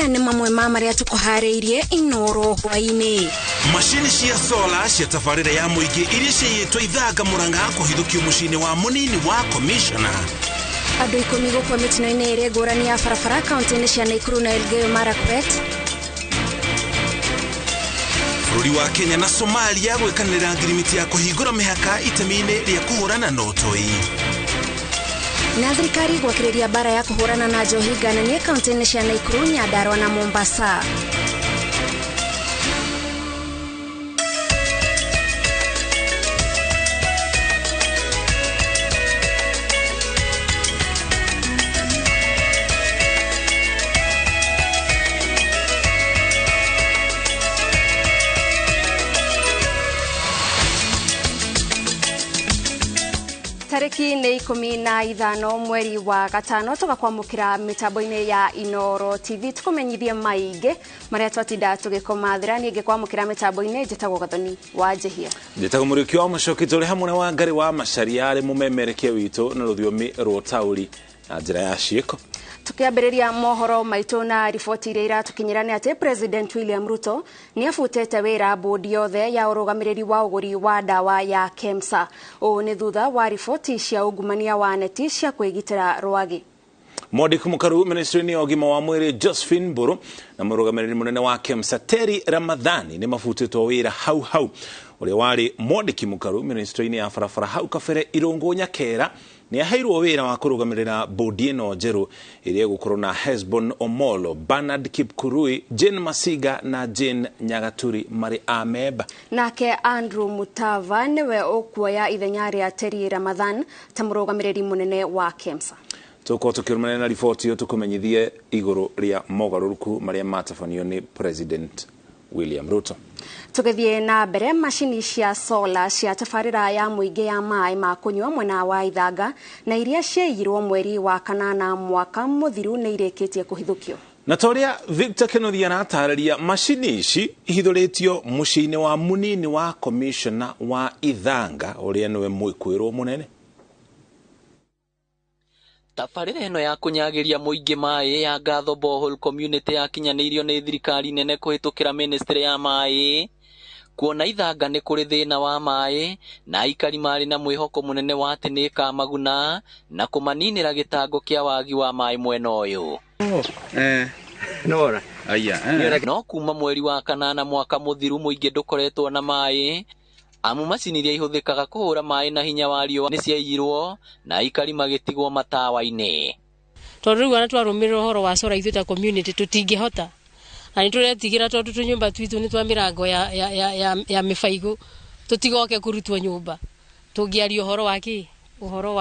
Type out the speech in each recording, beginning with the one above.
maya nĩ mamwe ma marĩa tũkũharĩirie INooro Hwainĩ. Mashini cia solar cia tabarĩra ya mũingĩ iria ciĩtwo ithanga Murang'a kũhithũkio mũciĩ-inĩ wa mũnini wa commissioner. Andũ 10 gũkua mĩtino-inĩ ĩrĩ ngũrani ya barabara kaunti-inĩ cia Nakuru na Elgeyo Marakwet. Bũrũri wa Kenya na Somalia gwĩkanĩra ngirimiti ya kũhingũra mĩhaka itemi-inĩ rĩa kũhũrana na ũtoi. Na thirikari gwakĩrĩria bara ya kũhũrana na njohi ngananie kaunti-inĩ cia Nakuru, Nyandarua na Mombasa. Tariki nĩ 15 mweri wa gatano tugakwamũkĩra mitambo-inĩ ya INooro TV tukumenyithie maingĩ marĩa twatinda tũgĩkomathĩra. Niĩ ngĩkwamũkĩra mitambo-inĩ njĩtagwo Gathoni wa Njehia. Njĩtagwo mũrĩki wa mũcoki tũrĩ hamwe na Wangari wa Macharia arĩ mũmemerekia witũ na rũthiomi rwa taũri na njĩra ya ciĩko. Tukiambĩrĩria mohoro maitũ na riboti iria iratukinyĩra nĩ atĩ President William Ruto nĩ abutĩte wĩra bodi yothe ya ũrũgamĩrĩri wa ũgũri wa ndawa ya KEMSA. Ũũ nĩ thutha wa riboti cia ungumania wa neti cia kwĩgitĩra rwagĩ. Mwandĩki mũkaru ministry-inĩ ya ũgima wa mwĩrĩ Josephine Mburu na mũrũgamĩrĩri mũnene wa KEMSA Terry Ramadhani nĩ mabutĩtwo wĩra hau ũrĩa warĩ mwandĩki mũkaru ministry-inĩ ya barabara hau kabere Irũngũ Nyakera nĩ aheirwo wĩra wa kũrũgamĩrĩra bodi ĩno njerũ ĩrĩa gũkorwo na Hesbon Omolo, Bernard Kipkurui, Jane Masiga na Jane Nyagaturi marĩ amemba. Nake Andrew Mutava nĩwe ũkuoya ithenya rĩa Terry Ramadhan ta mũrũgamĩrĩri mũnene wa KEMSA. Tuko tukirumana na riboti yo tukumenyithie igũrũ rĩa mogarũrũku marĩa matabanio nĩ President William Ruto. Tugithie na mbere mashini cia solar cia tabarĩra ya mũingĩ ya maĩ ma kũnyua mwena wa Ithanga na iria ciaigirwo mweri wa kanana mwaka mũthiru nĩ irĩkĩtie kũhithũkio. Na toria Victor Kenothia aratarĩria mashini ici ihithũrĩtio mũciĩ-inĩ wa mũnini wa commissioner wa Ithanga ũrĩa nĩwe mwĩkũĩrwo mũnene. Tabarĩra ĩno ya kũnyagĩria mũingĩ maĩ ya Ngatho Borehole community yakinyanĩirio nĩ thirikari nene kũhĩtũkĩra ministry ya maĩ. Kuona Ithanga nĩ kũrĩ thĩna wa maĩ na aikari marĩ na mwĩhoko mũnene wa atĩ nĩ kamaguna na kũmaninĩra gĩtango kĩa wagi wa maĩ mwena ũyũ. No kuma mweri wa kanana mwaka mũthiru mũingĩ ndũkoretwo na maĩ. Amu macini iria ihũthĩkaga kũhũra maĩ na hinya wa riũa nĩ ciaiyirwo na aikari magĩtigwo matawa-inĩ. Tondũ rĩu ana twarũmĩrĩra ũhoro wa solar ithuĩ ta community tũtingĩhota. Na nĩ tũretigĩra tondũ tũnyũmba twitũ nĩ twa mĩrango ya mĩbaigũ tũtigoke kũrutwo nyũmba. Tũngĩaria ũhoro wa kĩ? Ũhoro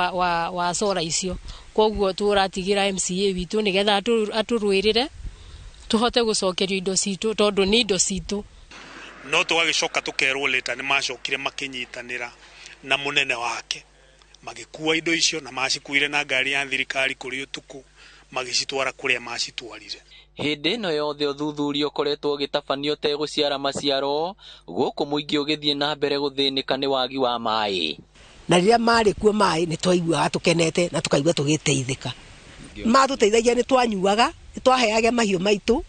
wa solar icio. Koguo tũratigĩra MCA witũ nĩgetha atũrũĩrĩre tũhote gũcokerio indo citũ tondũ nĩ indo citũ. No tũgagĩcoka tũkerwo leta nĩ macokire makĩnyitanĩra na mũnene wake magĩkua indo icio na macikuire na ngari ya thirikari kũrĩ ũtukũ magĩcitwara kũrĩa macitwarire. Hĩndĩ ĩno yothe ũthuthuria ũkoretwo ũgĩtabanio tegũciara maciaro gũkũ mũingĩ ũgĩthiĩ na mbere gũthĩnĩka nĩ wagi wa maĩ. Na rĩrĩa marĩ kuo maĩ nĩ twaiguaga tũkenete na tũkaigua tũgĩteithĩka. Matũteithagia nĩ twanyuaga, nĩ twaheaga mahiũ maitũ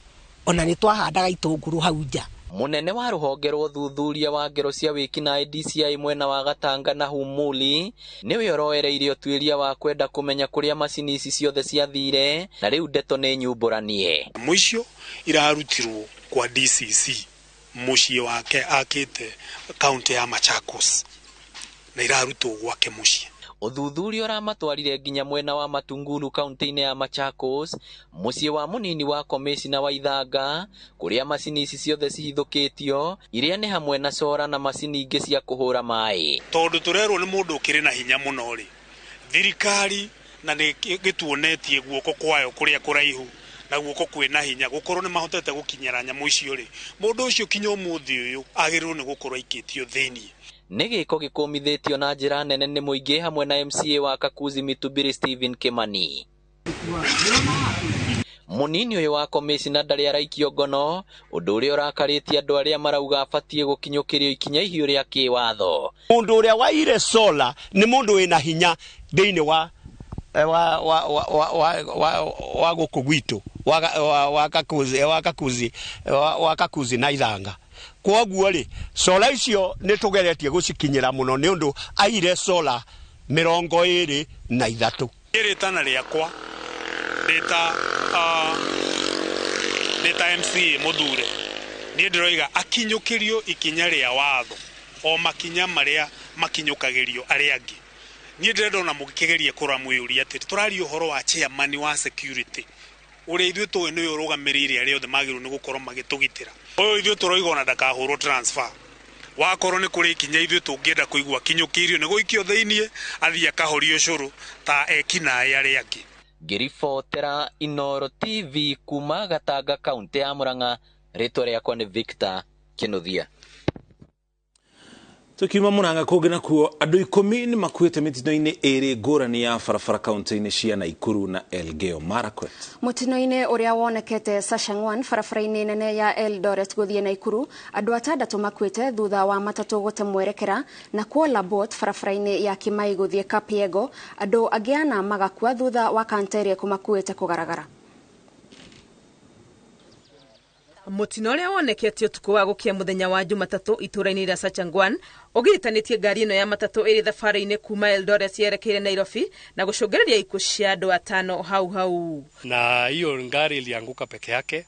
ona nĩ twahandaga itũngũrũ hau nja. Munene wa rũhonge rwa ũthuthuria wa ngero cia wĩkinaĩ DCI mwena wa Gatanga na Humuli nĩwe ũroereire ũtuĩria wa kwenda kũmenya kũrĩa macini ici ciothe ciathire na rĩu ndeto nĩ nyumbũranie. Mũicio irarutirwo kwa DCC mũciĩ wake akĩte kaunti ya Machakos na irarutwo gwake mũciĩ. Ũthuthuria ũramatwarire nginya mwena wa Matungulu kaunti-inĩ ya Machakos, mũciĩ wa mũnini wa komishina wa Ithanga, kũrĩa macini ici ciothe cihithũkĩtio, iria nĩ hamwe na cora na macini ingĩ cia kũhũra maĩ. Tondũ tũrerwo nĩ mũndũ ũkĩrĩ na hinya mũno rĩ, thirikari na nĩ gĩtuonetie guoko kwayo kũrĩa kũraihu na guoko kwĩna hinya gũkorwo nĩ mahotete gũkinyĩra nyamũ icio rĩ, mũndũ ũcio kinya ũmũthĩ ũyũ agĩrĩirwo nĩ gũkorwo aikĩtio thĩiniĩ. Nĩ gĩko gĩkũmithĩtio na njĩra nene nĩ mũingĩ hamwe na MCA wa Kakuzi Mitubiri Stephen Kimani. Munini ũyũ wa komishina ndarĩ araikio ngono, ũndũ ũrĩa ũrakarĩtie andũ arĩa marauga abatie gũkinyũkĩrio ikinya ihiũ rĩa kĩwatho. Mũndũ ũrĩa waire solar nĩ mũndũ wĩna hinya thĩinĩ wa gũkũ gwitũ wakakuzi na ithanga kwoguo ri sola icio ni tugeretie gucikinyira muno ni undu aire sola 23 Ritana riakwa Deta MC Muthure ni ndiroiga akinyukirio ikinya ria watho o makinya maria makinyukagirio aria angi ni ndirenda mukigerie kura mwiyuri ati turari uhoro wa chairman wa security uri ithu tu ni urugamirire aria othe magiru ni gukorwo magitugitira uyu ithu turoiga ona ndakahurwo transfer wakorwo ni kuri ikinya ithu tungienda kuigwa kinyukirio ni guikio thiini athia kahorio curu ta ekina aria angi. Ngiribotera INooro TV kuma Gatanga kaunti ya Murang'a, ritwa riakwa ni Victor Kinuthia. Tukiuma Murang'a kungi nakuo andu 10 ni makuite mitino-ini eri ngurani ya barabara kaunti-ini cia Naikuru na Elgeyo Marakwet. Mutino-ini uria wonekete Sachangwan barabara-ini nene ya Eldoret guthie Naikuru, andu 6 makuite thutha wa matatu gute mwerekera, na kuo Labot barabara-ini ya Kimai guthie Kapiego, andu agiana magakua thutha wa kantere kumakuite kugaragara. Mutino uria wonekete utuku wa gukia muthenya wa Jumatatu itura-ini ria Sachangwan ugiritanĩtie ngari ino ya matatu iri thabari-ini kuma Eldoret yerekeire Nairobi na gucungereria ikuũ cia andu 5 hau. Na hiyo ngari ilianguka peke yake.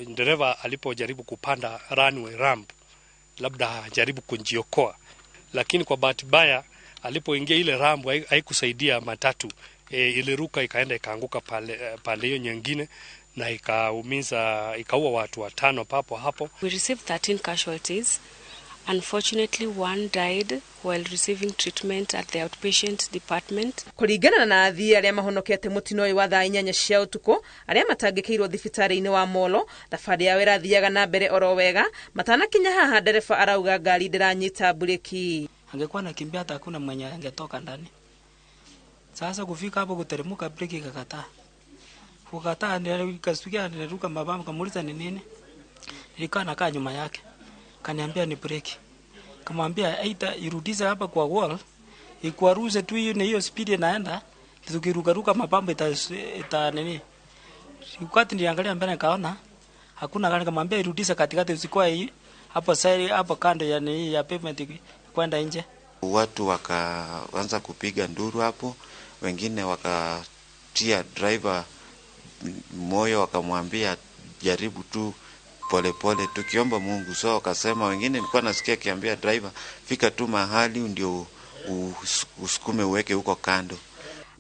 Dereva alipojaribu kupanda runway ramp labda hajaribu kujiokoa, lakini kwa bahati mbaya alipoingia ile ramp haikusaidia matatu, iliruka ikaenda ikaanguka pale hiyo nyingine na ikaua watu 5 papo hapo. We received 13 casualties. Unfortunately, one died while receiving treatment at the outpatient department. Kuringana na athii aria mahonokete mutino uyu wa thaa 8 cia utuku aria matangikirwo thibitari-ini wa Molo, thabari yao irathiaga na mbere oro wega, matanakinya haha dereva arauga ngari ndiranyita bureki. Angekuwa nakimbia hata hakuna mwenye angetoka ndani. Sasa kufika hapo kuteremka breki ikakataa. Kukataa ndio ikasukia niruka mabamu kamuliza ni nini? Nilikaa nakaa nyuma yake. Kaniambia ni breki. Kamwambia aita irudishe hapa kwa wall. Ikwaruze tu hiyo na hiyo speed inaenda. Tukiruka mapambo ita nini? Wakati niliangalia mbele nikaona hakuna gari, kamwambia irudishe katikati usikoa hii. Hapo sasa hapo kando ya nini ya pavement kwenda nje. Watu wakaanza kupiga nduru hapo, wengine wakatia driver moyo, wakamwambia jaribu tu pole tukiomba Mungu. So akasema, wengine nilikuwa nasikia kiambia driver fika tu mahali ndio usukume uweke huko kando.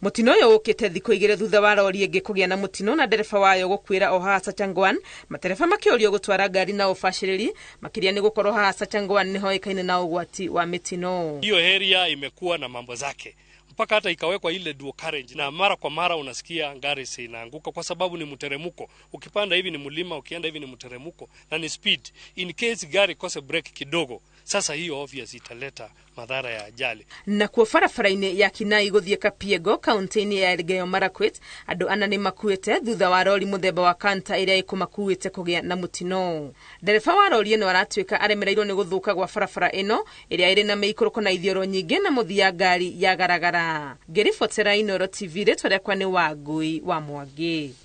Mutino uyu ukite thikũ 2 thutha wa lori ĩngĩ kũgĩa na mutino na dereva wayo gũkuĩra o haha Sachangwan, matereba makĩũrio gũtwara ngari na ũbacĩrĩri makĩria nĩ gũkorwo haha Sachangwan nĩ hoĩkaine na ũgwati wa mitino. Hiyo area imekuwa na mambo zake mpaka hata ikawekwa ile dual carriage, na mara kwa mara unasikia ngari zinaanguka kwa sababu ni mteremko. Ukipanda hivi ni mlima, ukienda hivi ni mteremko na ni speed. In case gari kose break kidogo, sasa hiyo obvious italeta madhara ya ajali. Na kwa barabara-ini ya Kinai guthie Kapiego kaunti-ini ya Elgeyo Marakwet, andu 4 ni makuite thutha wa lori muthemba wa kanta iria ikumakuite kugia na mutino. Dereva wa lori ino aratuika aremereirwo ni guthuka gwa barabara ino iria iri na meikũrũko na ithioro nyingi na muthia ngari ya garagara. Ngiribotera INooro TV ritwa riakwa ni Wangui wa Mwangi.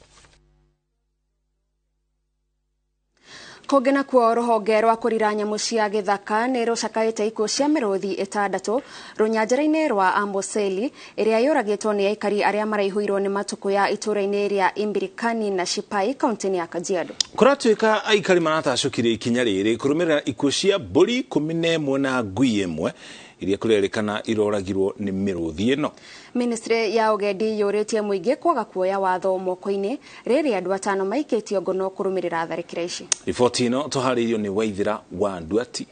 Kogena kwa ruhonge rwa kurira nyamu cia githaka ni rucakaite ikuũ cia mĩrũthi 6 runyanjara-ini rwa Amboseli iria yuragitwo ni aikari aria maraihuirwo ni matuko ya itura-ini ria Imbirikani na Shipai kaunti-ini ya Kajiado. Kuratuika aikari maratacukire ikinya riri kurumirira ikuũ cia mbũri 11 na ngui 1 iria kurerikana iroragirwo ni mĩrũthi ĩno. Ministry ya ugendi yuritie muingi kwaga kuoya watho moko-ini riri andu 5 maikitio ngono kurumirira tharikira ici. Riboti ino tuhariirio ni Waithira wa Nduati.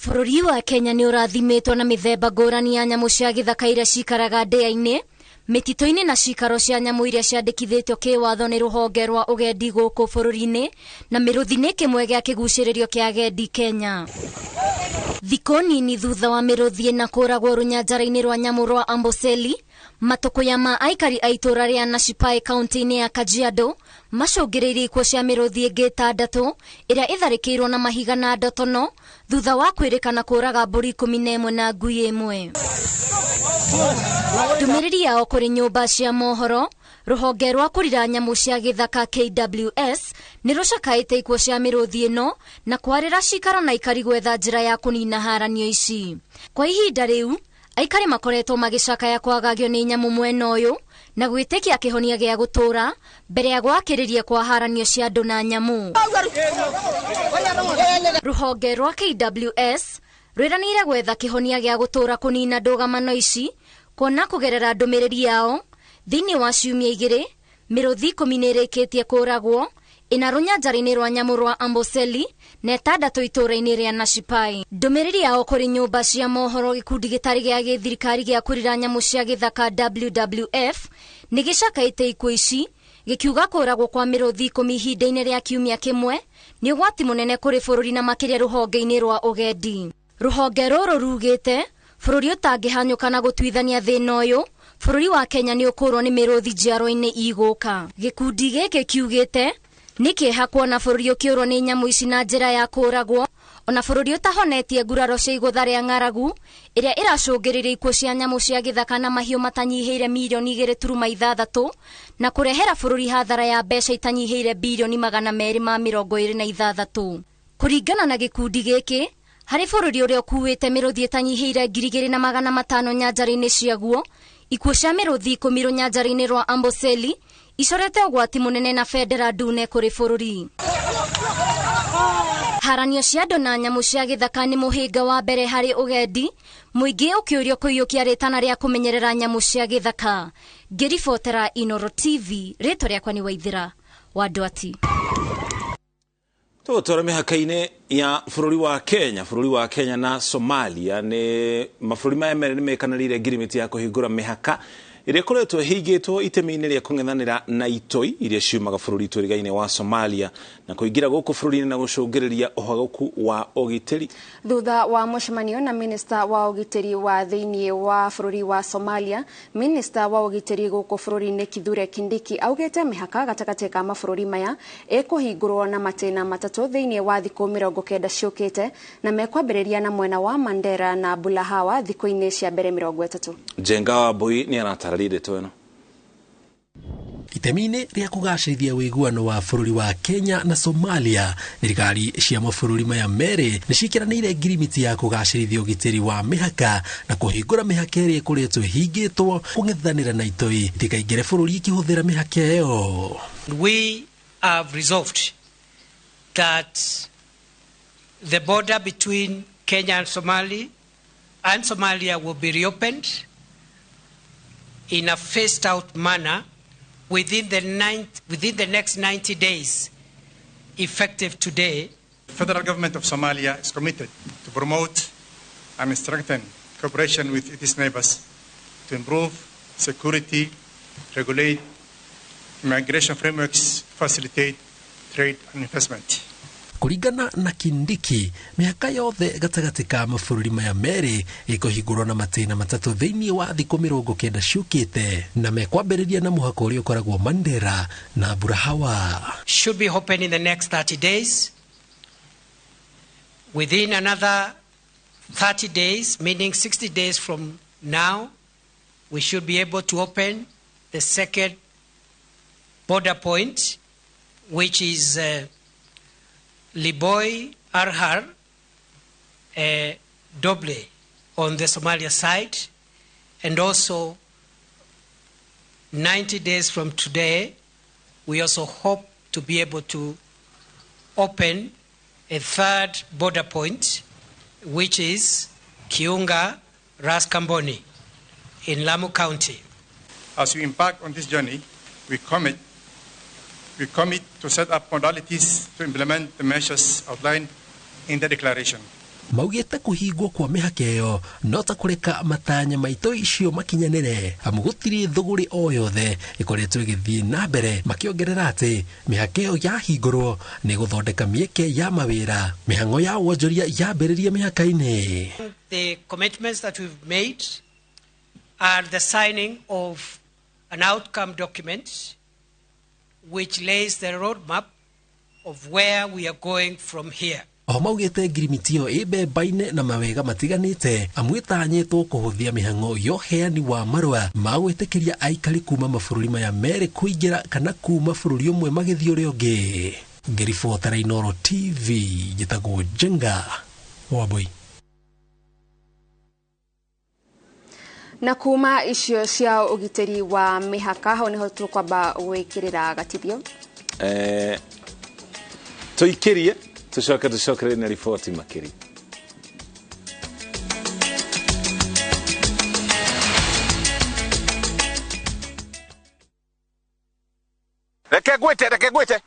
Bũrũri wa Kenya ni urathimitwo na mĩthemba ngũrani ya nyamũ cia gĩthaka iria cikaraga ndĩa-inĩ, mĩtitũ-inĩ na cikaro cia nyamũ iria ciandĩkithĩtio kĩwatho nĩ rũhonge rwa ugendi gũkũ bũrũri-inĩ, na mĩrũthi nĩ kĩmwe gĩa kĩgucĩrĩrio kĩa agendi Kenya. Thikũ nini thutha wa mĩrũthi ĩna kũragwo rũnyanjara-inĩ rwa nyamũ rwa Amboseli, matukuya ma aikari a itura ria Nashipai kaunti-ini ya Kajiado macũngĩrĩirie ikuũ cia mĩrũthi ĩngĩ 6 ĩrĩa ĩtharĩkĩirwo na mahiga na ndotono thutha wa kwĩrĩkana kũraga mbũri 11 na ngui 1. Ndũmĩrĩri yao kũrĩ nyũmba cia mohoro, Ruhonge rwa kurira nyamu cia githaka KWS ni rucakaite ikuo cia miruthi ino na kwarira cikaro na ikari gwetha njira ya kunina haranio ici. Kwa ihinda riu aikari makoretwo magicakaya kwagagio ni nyamu mwena uyu na gwitikia kihonia gia gutura mbere ya gwakiriria kwa haranio cia andu na nyamu. Ruhonge rwa KWS rwiranire gwetha kihonia gia gutura kunina ndugamano ici kuona kugerera ndumiriri yao thiini wa ciumia 2 miruthi 10 nirikitie kuragwo ina runyanjara-ini rwa nyamu rwa Amboseli na 6 itura-ini ria Nashipai. Ndumiriri yao kuri nyumba cia mohoro gikundi gitari gia githirikari gia kurira nyamu cia githaka WWF ni gicakaite ikuo ici gikiuga kuragwo kwa miruthi 10 ihinda-ini ria kiumia kimwe ni ugwati munene kuri bururi na makiria ruhonge-ini rwa ugendi. Ruhonge ruru rugite bururi utangihanyuka na gutwithania thina uyu bururi wa Kenya ni ukurwo ni miruthi njiaro-ini iguka. Gikundi giki kiugite ni kieha kuona bururi ukiurwo ni nyamu ici na njira ya kuragwo ona bururi utahonetie nguraro cia igutha ria ng'aragu iria iracungiriria ikuo cia nyamu cia githaka na mahiu matanyihiire milioni 2.6 na kurehera bururi hathara ya mbeca itanyihiire bilioni 226. Kuringana na gikundi giki hari bururi uria ukuite miruthi itanyihiire 2,500 nyanjara-ini ciaguo, ikuo cia miruthi 10 runyanjara-ini rwa Amboseli icorete ugwati munene na federa ndune kuri bururi. Haranio cia andu na nyamu cia githaka ni muhinga wa mbere hari ugendi, muingi ukiurio kuiyukia ritana ria kumenyerera nyamu cia githaka. Ngiribotera INooro TV, rĩtwa rĩakwa ni Waithira wa Ndwati. Tũtũra mĩhaka-inĩ ya bũrũri wa Kenya na Somalia ni mabũrũri maya merĩ nĩmekanĩrĩire ngirimiti ya kũhingũra mĩhaka ĩrĩa ĩkoretwo ĩhingĩtwo itemi-inĩ rĩa kũng'ethanĩra na itoi iria ciumaga bũrũri tũrigaine wa Somalia na kũingĩra gũkũ bũrũri-inĩ na gũcũngĩrĩria ũhagũku wa ũgitĩri. Thutha wa mũcemanio na minista wa ũgitĩri wa thĩinĩ wa bũrũri wa Somalia, minista wa ũgitĩri gũkũ bũrũri-inĩ Kithure Kindiki augĩte mĩhaka gatagatĩ ka mabũrũri maya ĩkũhingũrwo na matĩna matatũ thĩinĩ wa thikũ 90 ciũkĩte na mekwambĩrĩria na mwena wa Mandera na Bulahawa thikũ-inĩ cia mbere 30. Jenga wa Bui ni anatara itemi-inĩ rĩa kũgacĩrithia wĩiguano wa bũrũri wa Kenya na Somalia, thirikari cia mabũrũri maya merĩ nĩciĩkĩranĩire ngirimiti ya kũgacĩrithia ũgitĩri wa mĩhaka na kũhingũra mĩhaka ĩrĩa ĩkoretwo ĩhingĩtwo kũng'ethanĩra na itoi itikaingĩre bũrũri ikĩhũthĩra mĩhaka ĩyo. We have resolved that the border between Kenya and Somalia will be reopened in a phased out manner within the next 90 days, effective today. The federal government of Somalia is committed to promote and strengthen cooperation with its neighbors to improve security, regulate migration frameworks, facilitate trade and investment. Kuringana na Kindiki, mĩhaka yothe gatagatĩ ka mabũrũri maya merĩ ĩkũhingũrwo na matĩna matatũ thĩinĩ wa thikũ 90 ciũkĩte na mekwambĩrĩria na mũhaka ũrĩa ũkoragwo Mandera na Bulahawa. Should be open in the next 30 days. Within another 30 days, meaning 60 days from now, we should be able to open the second border point, which is Liboy Arhar Doble on the Somalia side, and also 90 days from today we also hope to be able to open a third border point, which is Kiunga Raskamboni in Lamu County. As we embark on this journey, we commit to set up modalities to implement the measures outlined in the declaration. Maugĩte kũhingwo kwa mĩhaka ĩyo no ta kũreka matanya maitũ icio makinyanĩre amu gũtirĩ thũgũrĩ o yothe ĩkoretwo ĩgĩthiĩ na mbere, makĩongerera atĩ mĩhaka ĩyo yahingũrwo nĩ gũthondeka mĩeke ya mawĩra, mĩhang'o ya wonjoria yambĩrĩria mĩhaka-inĩ. The commitments that we've made are the signing of an outcome document which lays the roadmap of where we are going from here. o maugite ngirimiti iyo ibemba-ine na mawega matiganite amu itanyitwo kuhuthia mihango yo heani wa marua ma gwitikiria aikari kuma mabũrũri maya merĩ kuingira kana kuma bũrũri ũmwe magithii ũrĩa ũngĩ. Ngĩribotera INooro TV njĩtagwo Jenga Wambui. Na kuma icio cia ugitiri wa mihaka ho niho tukwamba gwikirira gatithio tuikirie tucokere na riboti makiri. Reke gwite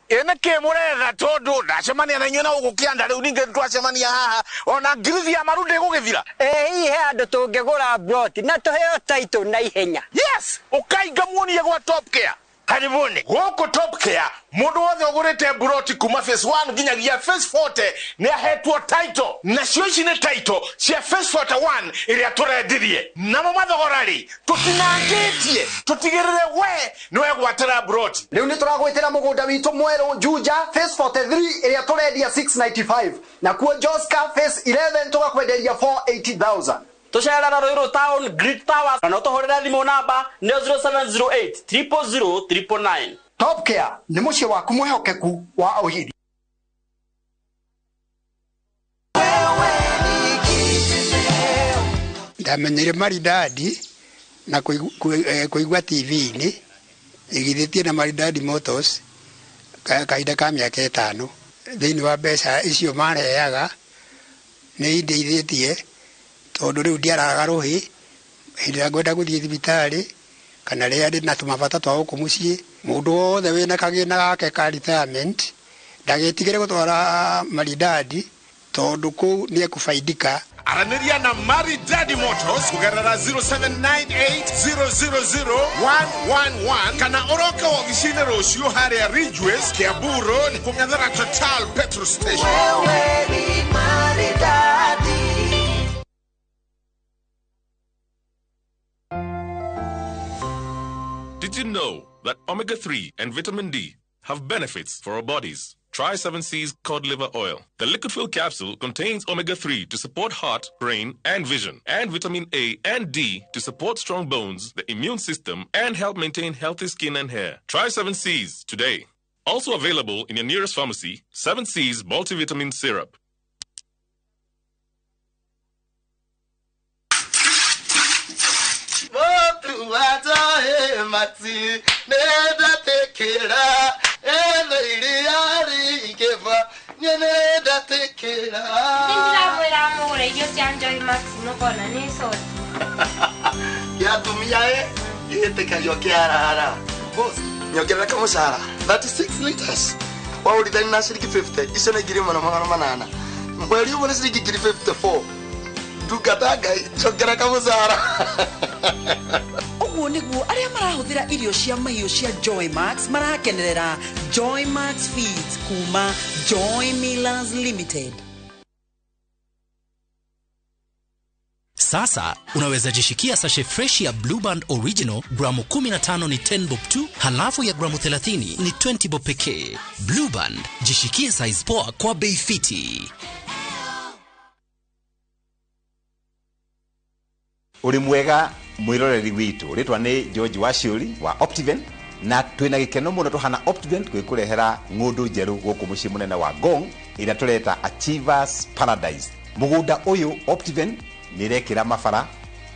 ene ke muretha tondu ndacemania na inyuĩ na ũgũkĩanda rĩu ningĩ twacemania haha ona ngirithi ya maru ndĩgũgĩthira. Hihi he andũ tũngĩgũra broti na tũheo taitũ na ihenya. Yes, ũkainga muonie gwa Top Care. Karibuni. Gũkũ Top Care mũndũ wothe ũgũrĩte broti kuma phase 1 nginyagia phase 40 nĩ ahetwo title. Nacio ici nĩ title cia phase 41 ĩrĩa tũrendirie. Namo mathogora rĩ tũtinangĩtie tũtigĩrĩre we nĩwe gwatĩra broti. Rĩu nĩ tũragwĩtĩra mũgũnda witũ mwerũ Juja phase 43 ĩrĩa tũrendia 695 na kuo Joska phase 11 tũgakwenderia 480,000. Tucerera Ruiru Town Grid Towers na tuhorera thimo namba 0708 000 999. Top Care nĩ mũciĩ waku mwehokeku wa ũhiri. Ndamenyire maridadi na kuigua TV-inĩ igithĩtie na Maridadi Motors kahinda ka mĩaka 5 thĩinĩ wa mbeca icio mareaga nĩ indeithĩtie tondu riu ndiaraga ruhi hindi ya ngwenda guthie thibitarĩ kana rĩa ndĩ na tũmabata twa gũkũ mũciĩ. Mũndũ wothe wĩna kagĩna gake ka retirement ndagĩtigĩre gũtwara Maridadi tondu kũu nĩ ekũfaidika. Aranĩria na Maridadi Motors kugerera 0798000111 kana oroke wabici-inĩ rũciũ harĩa Ridgeways Kiambu Road kũng'ethera Total Petrol Station. Wewe ni Maridadi. Did you know that omega-3 and vitamin D have benefits for our bodies? Try 7C's cod liver oil. The liquid fuel capsule contains omega-3 to support heart, brain, and vision, and vitamin A and D to support strong bones, the immune system, and help maintain healthy skin and hair. Try 7C's today. Also available in your nearest pharmacy, 7C's multivitamin syrup. Kamusara 36 liters. Wao lidhani na shilingi 50. Iso na girima na magana manana. Mweli umo na shilingi 54. Dukataga chokera kamusara. Oguo niguo aria marahuthira irio cia mahiũ cia Joy Max marakenerera Joy Max Feeds kuma Joy Millers Limited. Sasa unaweza jishikia sashe fresh ya Blue Band Original gramu 15 ni 10 bob tu, halafu ya gramu 30 ni 20 bob pekee. Blue Band, jishikie size poa kwa bei fiti. Uri mwega mwiroreri witu ritwa ni George Washuri wa Optiven na twina gikeno muno tuhana Optiven twikurehera ngundu njeru guku mucii munene wa Ngong ira tureta Achievers Paradise. Mugunda uyu Optiven nirekira mafara.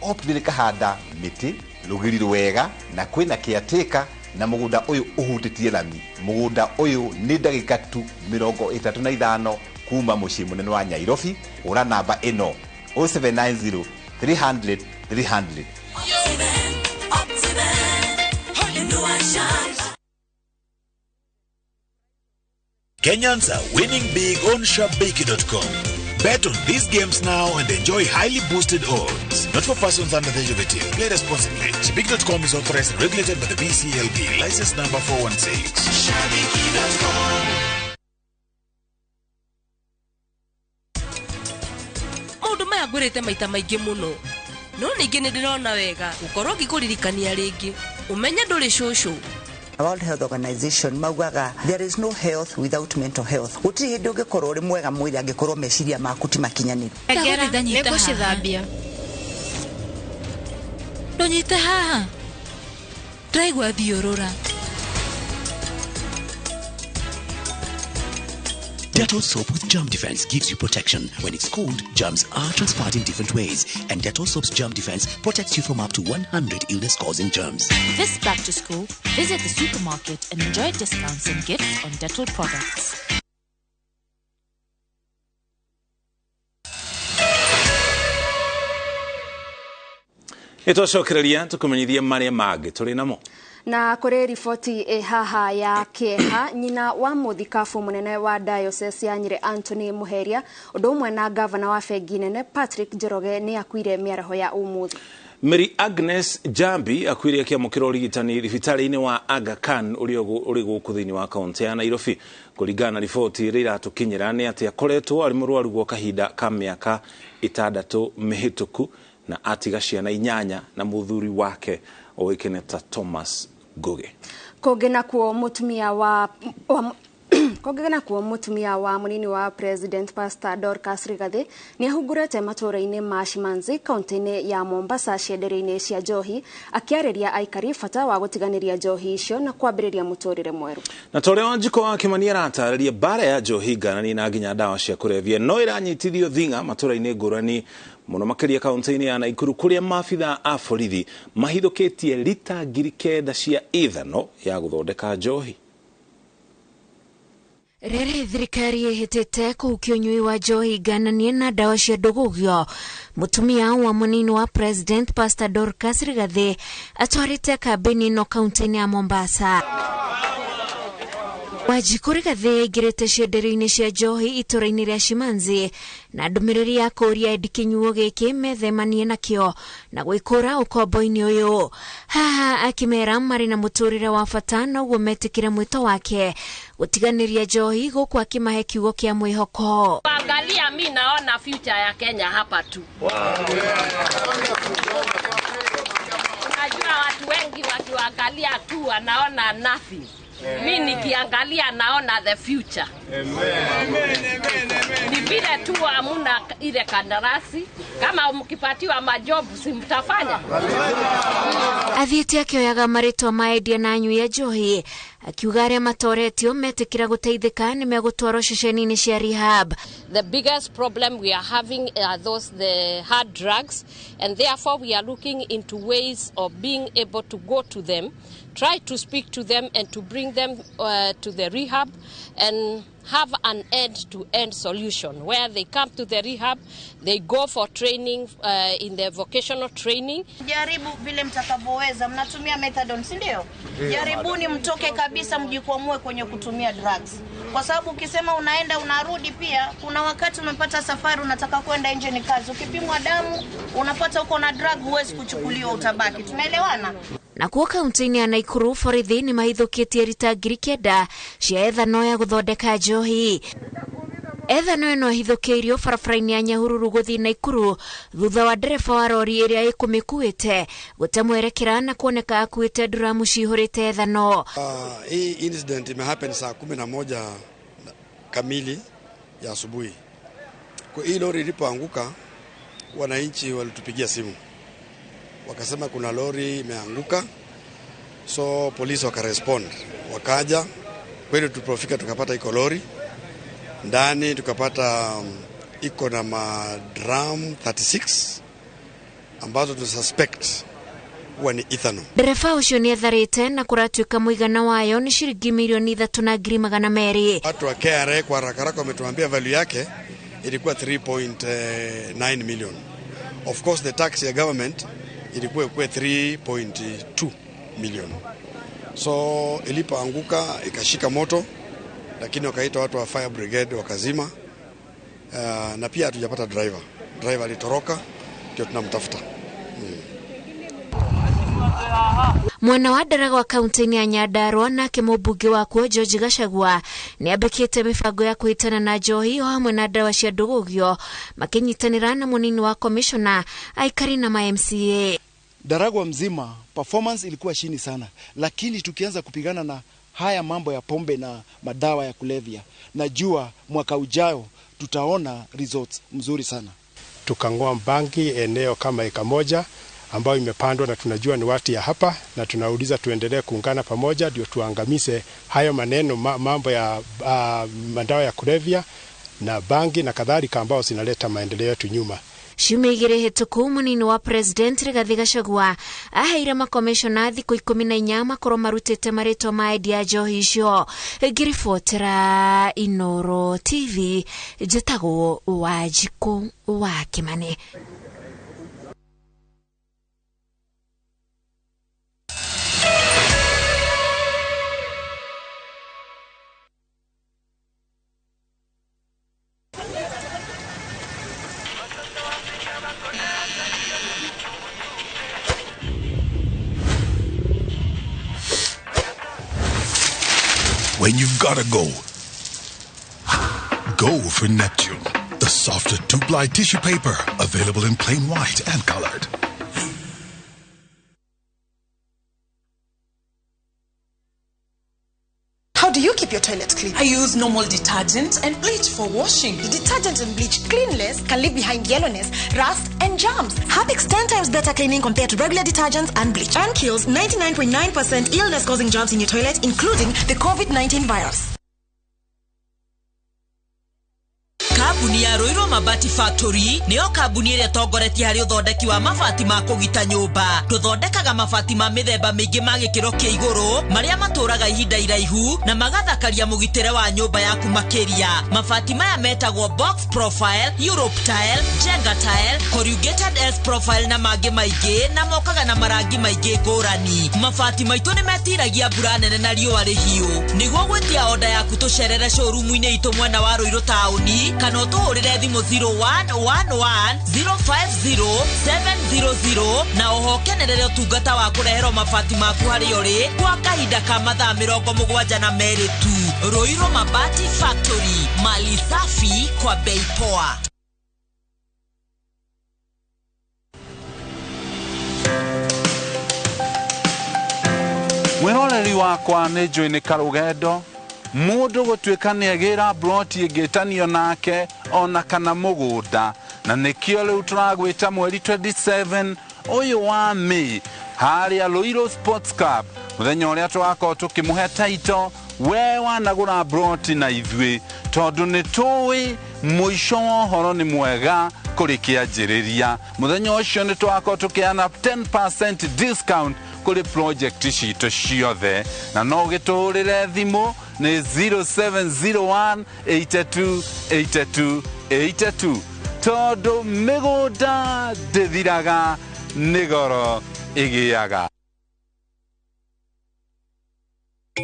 Optiven kahanda miti rugiri rwega na kwina kiateka na mugunda uyu uhutitie lami. Mugunda uyu ni ndagika tu 35 kuma mucii munene wa Nairobi. Ura namba ino 0790 300 300. Kenyans are winning big on shabiki.com. Bet on these games now and enjoy highly boosted odds. Not for persons under the age of 18. Play responsibly. Shabiki.com is authorized and regulated by the BCLB. License number 416. Shabiki.com. Maundu maya ngwirite maita maingi muno. No ningi ni ndirona wega gukorwo ngikuririkania ringi. Umenya nduri shushu. World Health Organization maugaga there is no health without mental health. Gutiri hindi ungikorwo uri mwega mwiri angikorwo meciria maku ti makinyanire. Nego cithambia. Ndonyite haha. Ndaigua thiurura. Dettol soap with germ defense gives you protection. When it's cold, germs are transferred in different ways. And Dettol soap's germ defense protects you from up to 100 illness-causing germs. This back to school, visit the supermarket and enjoy discounts and gifts on Dettol products. Itocokereria tukumenyithia maria mangĩ tũrĩ namo. Na kuri riboti haha ya Kieha, nyina wa muthikabu munene wa diocese ya Nyeri Anthony Muheria undu umwe na governor wa bengi nene Patrick Njoroge ni akuire miaraho ya umuthi. Mary Agnes Jambi akuire akiamukira urigitani thibitari-ini wa Aga Khan uri guku thiini wa kaunti ya Nairobi. Kuringana na riboti iria iratukinyira ni ati akoretwo ari murwaru gwa kahinda ka miaka 6 mihituku na atiga ciana 8 na muthuri wake oikeneta Thomas Goge. Kogena kuo mutumia wa munini wa President Pastor Dorcas Rigathi ni ahungurete matura-ini ma Shimanzi kaunti-ini ya Mombasa ciendereine cia njohi akiareria aikari bata wa gutiganiria njohi icio na kwambiriria muturire mweru. Na tore Wanjiko wa Kimani aratareria bara ya njohi ganani na nginya dawa cia kurevia no iranyitithio thinga matura-ini ngurani muno makiria kaunti-ini ya Naikuru kuria maabitha a borithi mahithukitie lita 9,000 cia ithano ya guthondeka njohi. Rere thirikari ihitete kuukio nyui wa njohi gananie na dawa cia ndugugio. Mutumia wa munini wa President Pastor Dorcas Rigathi atwarite kambeni no kaunti-ini ya Mombasa. Wanjiko Rigathi aingirite cienderio-ini cia njohi itura-ini ria Shimanzi na ndumiriri ya kuria ndikinyuo giki methemanie nakio na gwikura ukombo-ini uyu. Haha akimera mari na muturire wa bata na uguo metikire mwito wake gutiganiria njohi guku akimahe kiugo kia mwihoko. Angalia, mimi naona future ya Kenya hapa tu. Unajua watu wengi wakiangalia tu wanaona nothing. Mimi nikiangalia naona the future. Ni vile tu hamuna ile kandarasi, kama mkipatiwa majobu si mtafanya. Athiete akioyaga maritwa maedia na nyui ya njohi akiuga aria matoretio metikira guteithika ni megutwarwo ceceni-ini cia rehab. The biggest problem we are having are the hard drugs, and therefore we are looking into ways of being able to go to them, try to speak to them and to bring them to the rehab and have an end-to-end solution where they come to the rehab, they go for training in the vocational training. Jaribu vile mtakavoweza, mnatumia methadone, si ndio? Jaribuni mtoke kabisa mjikwamue kwenye kutumia drugs. Kwa sababu ukisema unaenda unarudi pia, kuna wakati umepata safari unataka kwenda nje ni kazi. Ukipimwa damu unapata uko na drug, huwezi kuchukuliwa, utabaki. Tunaelewana? Na kuo kaunti-ini ya Naikuru borithi ni mahithukitie lita 9,000 cia ethano ya guthondeka njohi. Ethano ino hithukiirio barabara-ini ya Nyahururu guthii Naikuru thutha wa ndereba wa rori iria ikumikuite gutemwerekera na kuoneka akuite duramu cihurite ethano. Hii incident imehappen saa 11 kamili ya asubuhi. Kwa hii lori ilipoanguka, wananchi walitupigia simu wakasema kuna lori imeanguka, so polisi wakarespond, wakaja kweli. Tulipofika tukapata iko lori ndani, tukapata iko na madram 36 ambazo tunasuspect huwa ni ethanol. Dereva ucio ni etharite na kuratuika muigana wayo ni shilingi milioni 3,200,000. Watu wa KRA kwa haraka wametuambia value yake ilikuwa 3.9 million. Of course the tax ya government ilikuwa 3.2 million. So ilipoanguka ikashika moto, lakini wakaita watu wa fire brigade wakazima. Na pia hatujapata driver alitoroka, ndio tunamtafuta. Mwana wa Daraga wa kaunti-ini ya Nyandarua nake mubunge wakuo George Gachagua ni ambikite mibango ya kuhitana na njohi o hamwe na dawa cia ndugugio makinyitanira na munini wa commissioner aikari na ma MCA. Daragwa mzima performance ilikuwa chini sana, lakini tukianza kupigana na haya mambo ya pombe na madawa ya kulevya, najua mwaka ujao tutaona results mzuri sana. Tukang'oa bangi eneo kama eka moja ambayo imepandwa na tunajua ni watu ya hapa, na tunauliza tuendelee kuungana pamoja ndio tuangamize hayo maneno mambo ya madawa ya kulevya na bangi na kadhalika ambao zinaleta maendeleo yetu nyuma. Shumigire hituku munini wa President Rigathi Gachagua aheire makomishona thiku 14 makorwo marutite marĩtwa ma endia njohi icio. Ngiribotera INooro TV, njĩtagwo Wanjiku wa Kimani. When you've gotta go, go for Neptune, the softer two-ply tissue paper, available in plain white and colored. How do you keep your toilet clean? I use normal detergent and bleach for washing. The detergent and bleach cleanless can leave behind yellowness, rust, and germs. Harpic's 10 times better cleaning compared to regular detergents and bleach, and kills 99.9% illness-causing germs in your toilet, including the COVID-19 virus. Kabuni ya Roiro Mabati Factory niyo kabuni ĩrĩa tongoretie harĩ ũthondeki wa mabati ma kũgita nyũmba. Tũthondekaga mabati ma mĩthemba mĩingĩ ma gĩkĩro kĩa igũrũ marĩa matũraga ihinda iraihu na magathakaria mũgitĩre wa nyũmba yaku makĩria. Mabati maya metagwo box profile, Europe tile, Jenga tile, corrugated S profile na mangĩ maingĩ, na mokaga na marangi maingĩ ngũrani. Mabati maitũ nĩ metiragia mbura nene na riũa rĩhiũ. Nĩguo gwĩtia order yaku tũcerere showroom-inĩ itũ mwena wa Roiro taũni, kana ũtũhũrĩre thimũ 0111-050-700 na ũhokenerere ũtungata wa kũreherwo mabati maku harĩ ũrĩ kwa kahinda ka mathaa 72 tu. Roiro Mabati Factory, mali safi kwa bei poa. Mwĩroreri wakwa nĩ njũĩ nĩ karũgendo mũndũ gũtuĩka nĩagĩra broti ĩngĩtanio nake ona kana mũgũnda, na nĩkĩo rĩu tũragwĩta mweri 27 ũyũ wa May harĩa Roiro Sports Club, mũthenya ũrĩa tũgakorwo tũkĩmũhe taito we wanagũra broti na ithuĩ, tondũ nĩ tũĩ mũico wa ũhoro nĩ mwega kũrĩ kĩanjĩrĩria. Mũthenya ũcio nĩ tũgakorwo tũkĩheana 10% discount kũrĩ project citũ ciothe, na no gĩtũhũrĩre thimũ nĩ 0701-828282 tondũ mĩgũnda ndĩthiraga nĩ goro ĩgĩaga.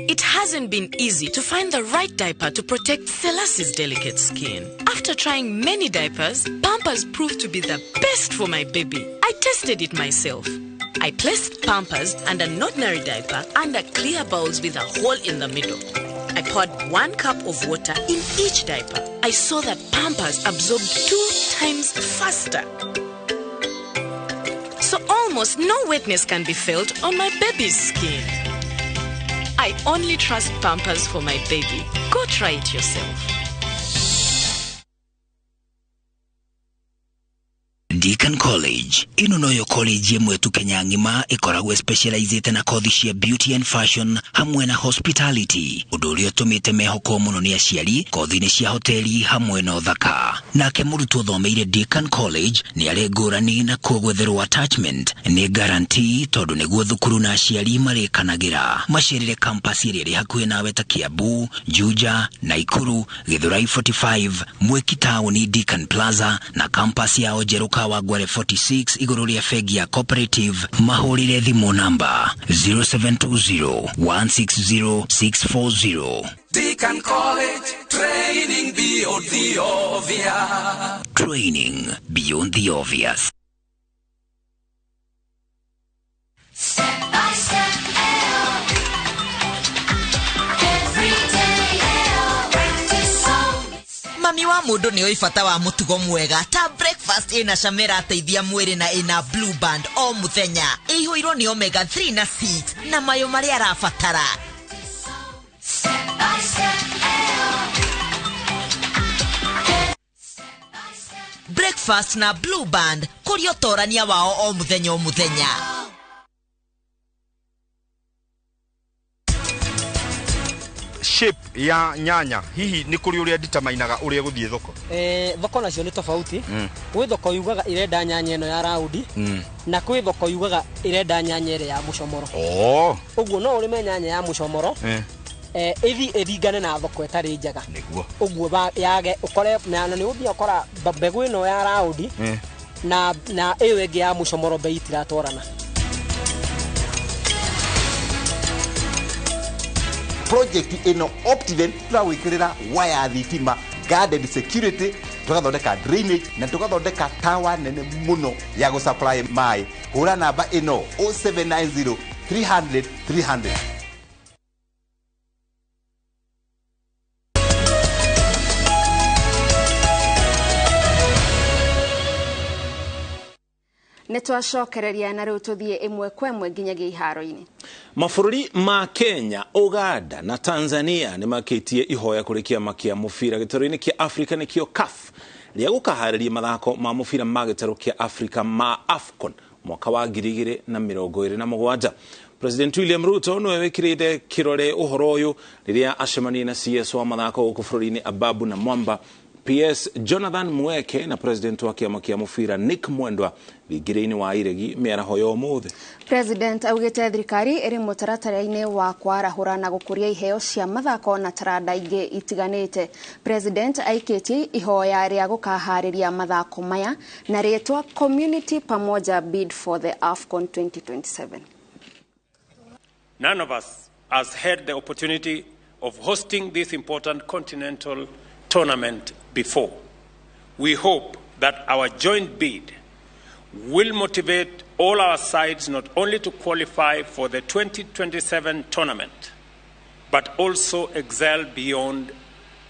It hasn't been easy to find the right diaper to protect Celeste's delicate skin. After trying many diapers, Pampers proved to be the best for my baby. I tested it myself. I placed Pampers and an ordinary diaper under clear bowls with a hole in the middle. I poured 1 cup of water in each diaper. I saw that Pampers absorbed 2 times faster. So almost no wetness can be felt on my baby's skin. I only trust Pampers for my baby. Go try it yourself. Deakin College. Ino noyo college yemwe tu Kenya ngima ikoragwo specialized na kothi cia beauty and fashion hamwe na hospitality. Undu uria tumite mehoko muno ni aciari kothi-ini cia hoteli hamwe na uthaka. Nake murutwo thomeire Deakin College ni ari ngurani na kugwetherwo attachment ni guarantee tondu niguo thukuru na aciari marikanagira. Macerere campus iria ri hakuhi nawe ta Kiambu, Juja, Naikuru, Githurai 45, Mwiki Town, Deakin Plaza na campus ya Ojeruka wa Gware 46 iguru ria fegi ya cooperative. Mahurire thimu namba 0720-160-640. Deakin College, training beyond the obvious. Training beyond the obvious. Step by step, every day, practice on. mami wa mundu ni oifata wa mutugo mwega ta breakfast ina shamera teithia mwiri na ina Blue Band o muthenya ihuirwo ni omega 3 na 6 na mayo mari arafatara. Breakfast na Blue Band kurio torania wao o muthenya o muthenya. Shape ya nyanya hihi ni kuri uria determinaga uria guthie thoko? Thoko nacio ni tofauti. Kwi thoko yugaga irenda nyanya ino ya raundi na kwi thoko yugaga irenda nyanya ire ya mucomoro. Uguo no urime nyanya ya mucomoro ethingane na thoko etari njega niguo uguo yage ukore na ni uthia ukora mbegu ino ya raundi na iyo ingi ya mucomoro bei itiratwarana. Project ino Optiven turawikirira wire thitima, garden security, tugathondeka drainage na tugathondeka tower nene muno ya go supply mai. Hura namba ino 0790 300 300. Netwacokereria na riu tuthie imwe kwa imwe nginyagia iharo-ini. Mabũrũri ma Kenya, Uganda na Tanzania nimakitie ihoya kuri kiama kia mubira gĩtarũ-inĩ kia Africa nikio CAF ria gukaharĩria mathako ma mubira ma gĩtarũ kia Africa ma AFCON mwaka wa 2027. President William Ruto no wekirite kirore uhoro uyu riria acemania na CS wa mathako guku bũrũri-inĩ Ababu na Mwamba, PS Jonathan Mweke na president wa kiama kia mubira Nick Mwendwa thigire-ini wa iregi miaraho yo muthe. President augite thirikari iri mutaratara-ini wa kwarahura na gukuria iheo cia mathako na taranda ingi itiganite. President aikitie ihoya ria gukahariria mathako maya na ritwa Community Pamoja Bid for the AFCON 2027. None of us has had the opportunity of hosting this important continental tournament before. We hope that our joint bid will motivate all our sides not only to qualify for the 2027 tournament, but also excel beyond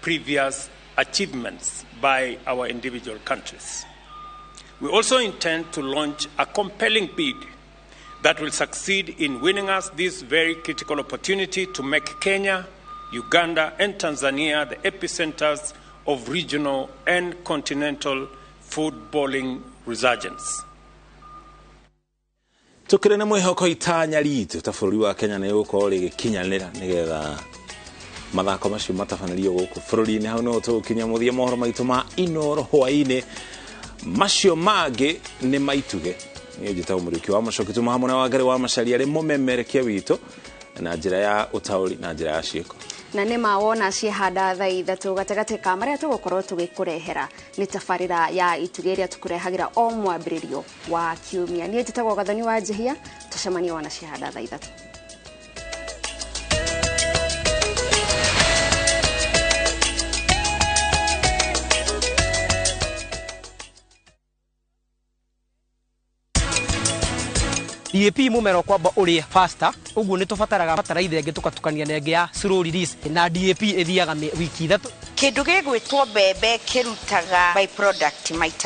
previous achievements by our individual countries. We also intend to launch a compelling bid that will succeed in winning us this very critical opportunity to make Kenya, Uganda, and Tanzania the epicenters of regional and continental footballing resurgence. Tukire na mwihoko itanya ritu ta bũrũri wa Kenya na yuko rigikinyanira nigetha mathako macio matabanĩrio guku bũrũri-inĩ. Hau no tukinya muthia mohoro maitu ma INooro Hwainĩ, macio mangĩ ni maituge. Ni njĩtagwo mũriki wa macoki hamwe na Wangari wa Macharia ari mumemerekia witu na njĩra ya utauri na njĩra ya ciĩko. Na nĩ mawona ciehanda thaa ithatũ gatagatĩ ka marĩa tũgũkorwo tũgĩkũrehera nĩ tabarĩra ya ituge ĩrĩa tũkũrehagĩra o mwambĩrĩrio wa kiumia. Niĩ njĩtagwo Gathoni wa Njihia, tũcemanie wona ciehanda thaa ithatũ. DAP mumero kwamba uri faster uguo ni tubataraga bataraitha ingi tukatukania na ingi ya slow release na DAP ithiaga wiki 3. Kindu gigwitwo mbembe kirutaga byproduct maita